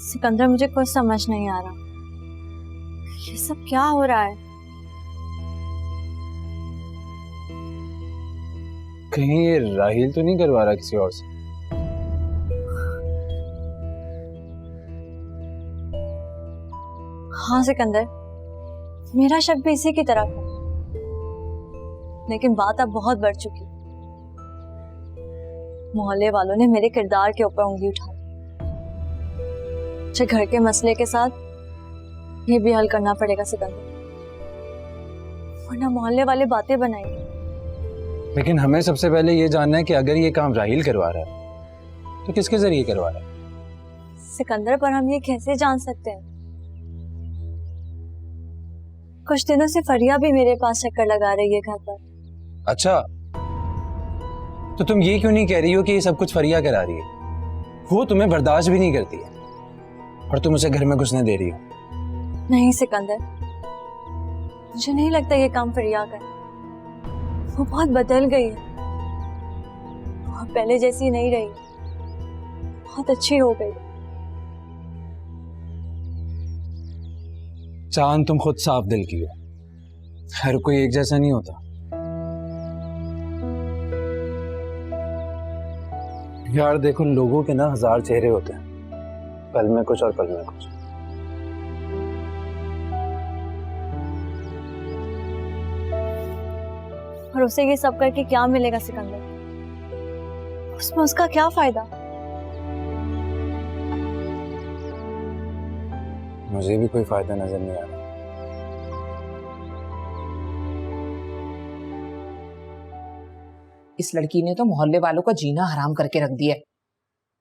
सिकंदर, मुझे कुछ समझ नहीं आ रहा, ये सब क्या हो रहा है? कहीं ये राहिल तो नहीं करवा रहा किसी और से? हाँ सिकंदर, मेरा शक भी इसी की तरफ है, लेकिन बात अब बहुत बढ़ चुकी। मोहल्ले वालों ने मेरे किरदार के ऊपर उंगली उठा दी। मुझे घर के मसले के साथ ये भी हल करना पड़ेगा सिकंदर, वरना मोहल्ले वाले बातें बनाएंगे। लेकिन हमें सबसे पहले ये जानना है कि अगर ये काम राहिल करवा रहा है तो किसके जरिए करवा रहा है? सिकंदर, पर हम ये कैसे जान सकते हैं? कुछ दिनों से फरिया भी मेरे पास चक्कर लगा रही है घर पर। अच्छा, तो तुम ये क्यों नहीं कह रही हो कि ये सब कुछ फरिया करा रही है? वो तुम्हें बर्दाश्त भी नहीं करती है और तुम उसे घर में घुसने दे रही हो। नहीं सिकंदर, मुझे नहीं लगता ये काम फरिया कर। वो बहुत बदल गई है और पहले जैसी नहीं रही, बहुत अच्छी हो गई। चांद, तुम खुद साफ दिल की हो, हर कोई एक जैसा नहीं होता। यार देखो, लोगों के ना 1000 चेहरे होते हैं, पल में कुछ और पल में कुछ। और उसे ये सब करके क्या मिलेगा सिकंदर? उसमें उसका क्या फायदा? मुझे भी कोई फायदा नजर नहीं आ रहा। इस लड़की ने तो मोहल्ले वालों का जीना हराम करके रख दिया।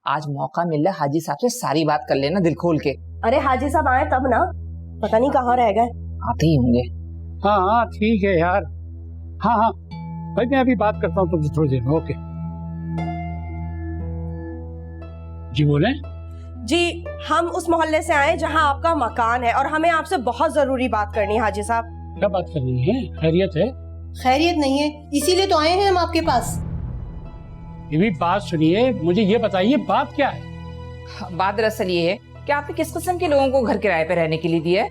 आज मौका मिल रहा है हाजी साहब से सारी बात कर लेना दिल खोल के। अरे हाजी साहब आए तब ना, पता नहीं कहाँ रह गए। आते ही होंगे। हाँ हाँ ठीक है यार। हाँ हाँ भाई, मैं अभी बात करता हूँ तुमसे थोड़ी देर में। ओके जी, बोले जी, हम उस मोहल्ले से आए जहाँ आपका मकान है और हमें आपसे बहुत जरूरी बात करनी है हाजी साहब। क्या बात करनी है? खैरियत है? खैरियत नहीं है, इसीलिए तो आए हैं हम आपके पास। ये भी बात सुनिए, मुझे ये बताइए बात क्या है? बात दरअसल ये है कि आपने किस किस्म के लोगों को घर किराए पे रहने के लिए दिया है?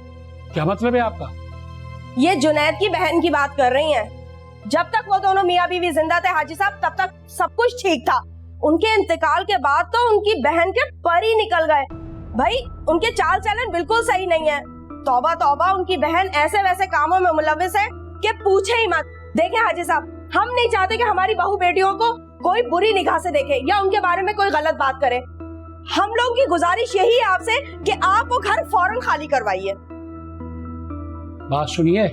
क्या मतलब है आपका? ये जुनैद की बहन की बात कर रही हैं। जब तक वो दोनों मियाँ बीवी जिंदा थे हाजी साहब, तब तक सब कुछ ठीक था। उनके इंतकाल के बाद तो उनकी बहन के पर ही निकल गए। भाई, उनके चाल चलन बिल्कुल सही नहीं है। तौबा तौबा, उनकी बहन ऐसे वैसे कामों में मुलविस है कि पूछे ही मत। देखें हाजी साहब, हम नहीं चाहते कि हमारी बहू बेटियों को कोई बुरी निगाह से देखे या उनके बारे में कोई गलत बात करे। हम लोगों की गुजारिश यही है आपसे कि आप वो घर फौरन खाली करवाइए। बात सुनिए,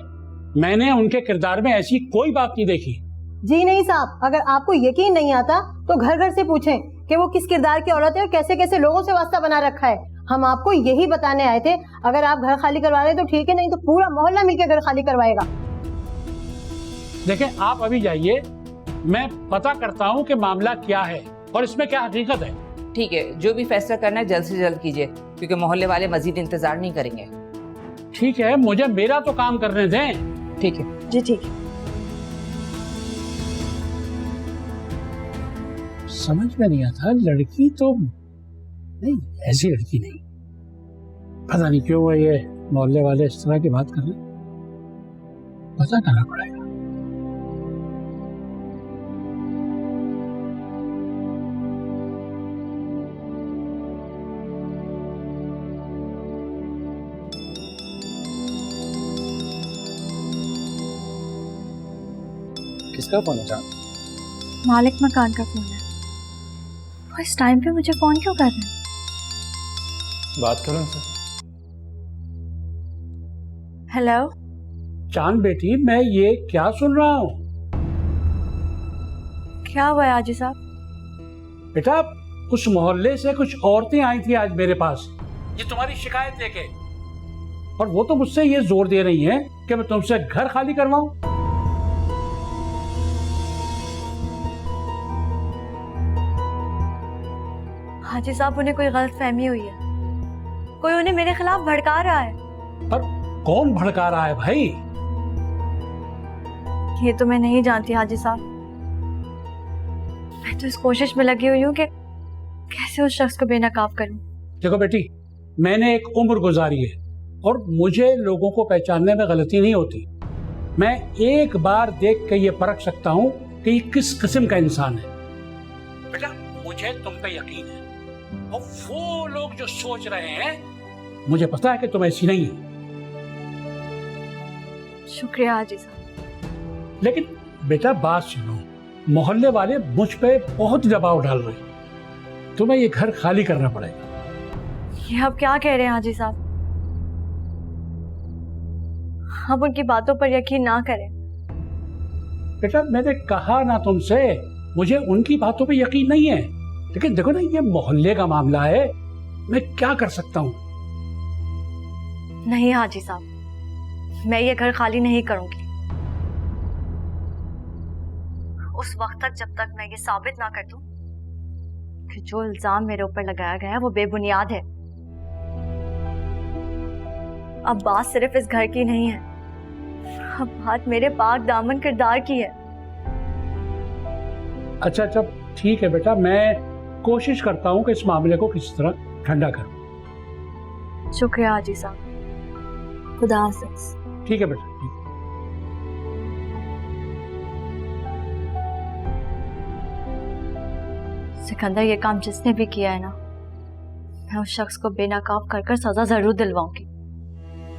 मैंने उनके किरदार में ऐसी कोई बात नहीं देखी। जी नहीं साहब, अगर आपको यकीन नहीं आता तो घर घर से पूछें कि वो किस किरदार की औरत है और कैसे कैसे लोगों से वास्ता बना रखा है। हम आपको यही बताने आए थे। अगर आप घर खाली करवा रहे तो ठीक है, नहीं तो पूरा मोहल्ला मिलकर घर खाली करवाएगा। देखें, आप अभी जाइए, मैं पता करता हूँ कि मामला क्या है और इसमें क्या हकीकत है। ठीक है, जो भी फैसला करना है जल्द से जल्द कीजिए, क्योंकि मोहल्ले वाले मजीद इंतजार नहीं करेंगे। ठीक है, मुझे मेरा तो काम करने दें। ठीक है जी ठीक है। समझ में नहीं आता, लड़की तो नहीं, ऐसी लड़की नहीं। पता नहीं क्यों वो ये मोहल्ले वाले इस तरह की बात कर रहे हैं। पता करना पड़ेगा। किसका फोन है चांद? मालिक मकान का फोन है। वो इस टाइम पे मुझे फोन क्यों कर रहे हैं? बात करो उनसे। हेलो चांद बेटी, मैं ये क्या सुन रहा हूँ? क्या हुआ है हाजी साहब? बेटा, उस मोहल्ले से कुछ औरतें आई थी आज मेरे पास, ये तुम्हारी शिकायत लेके, और वो तो मुझसे ये जोर दे रही हैं कि मैं तुमसे घर खाली करवाऊं। हाजी साहब, उन्हें कोई गलत फहमी हुई है। कोई उन्हें मेरे खिलाफ भड़का रहा है। पर कौन भड़का रहा है भाई? ये तो मैं नहीं जानती हाजी साहब। मैं तो इस कोशिश में लगी हुई हूँ कि कैसे उस शख्स को बेनकाब करूं। देखो बेटी, मैंने एक उम्र गुजारी है और मुझे लोगों को पहचानने में गलती नहीं होती। मैं एक बार देख के ये परख सकता हूँ कि ये किस किस्म का इंसान है। बेटा मुझे तुम पे यकीन है, और वो लोग जो सोच रहे हैं मुझे पता है कि तुम ऐसी नहीं है। शुक्रिया हाजी साहब। लेकिन बेटा बात सुनो, मोहल्ले वाले मुझ पे बहुत दबाव डाल रहे हैं, तुम्हें ये घर खाली करना पड़ेगा। ये आप क्या कह रहे हैं हाजी साहब? आप उनकी बातों पर यकीन ना करें। बेटा मैंने कहा ना तुमसे, मुझे उनकी बातों पे यकीन नहीं है, लेकिन देखो ना ये मोहल्ले का मामला है, मैं क्या कर सकता हूँ। नहीं हाजी साहब, मैं ये घर खाली नहीं करूंगी उस वक्त तक जब तक मैं ये साबित ना कर दूं कि जो इल्जाम मेरे ऊपर लगाया गया है वो बेबुनियाद है। अब बात सिर्फ इस घर की नहीं है, अब बात मेरे पाक दामन किरदार की है। अच्छा अच्छा ठीक है बेटा, मैं कोशिश करता हूँ कि इस मामले को किसी तरह ठंडा करूँ। शुक्रिया हाजी साहब, खुदा हाफिज़। ठीक है बेटा, ठीक। सिकंदर, ये काम जिसने भी किया है ना, मैं उस शख्स को बेनकाब कर कर सजा जरूर दिलवाऊंगी।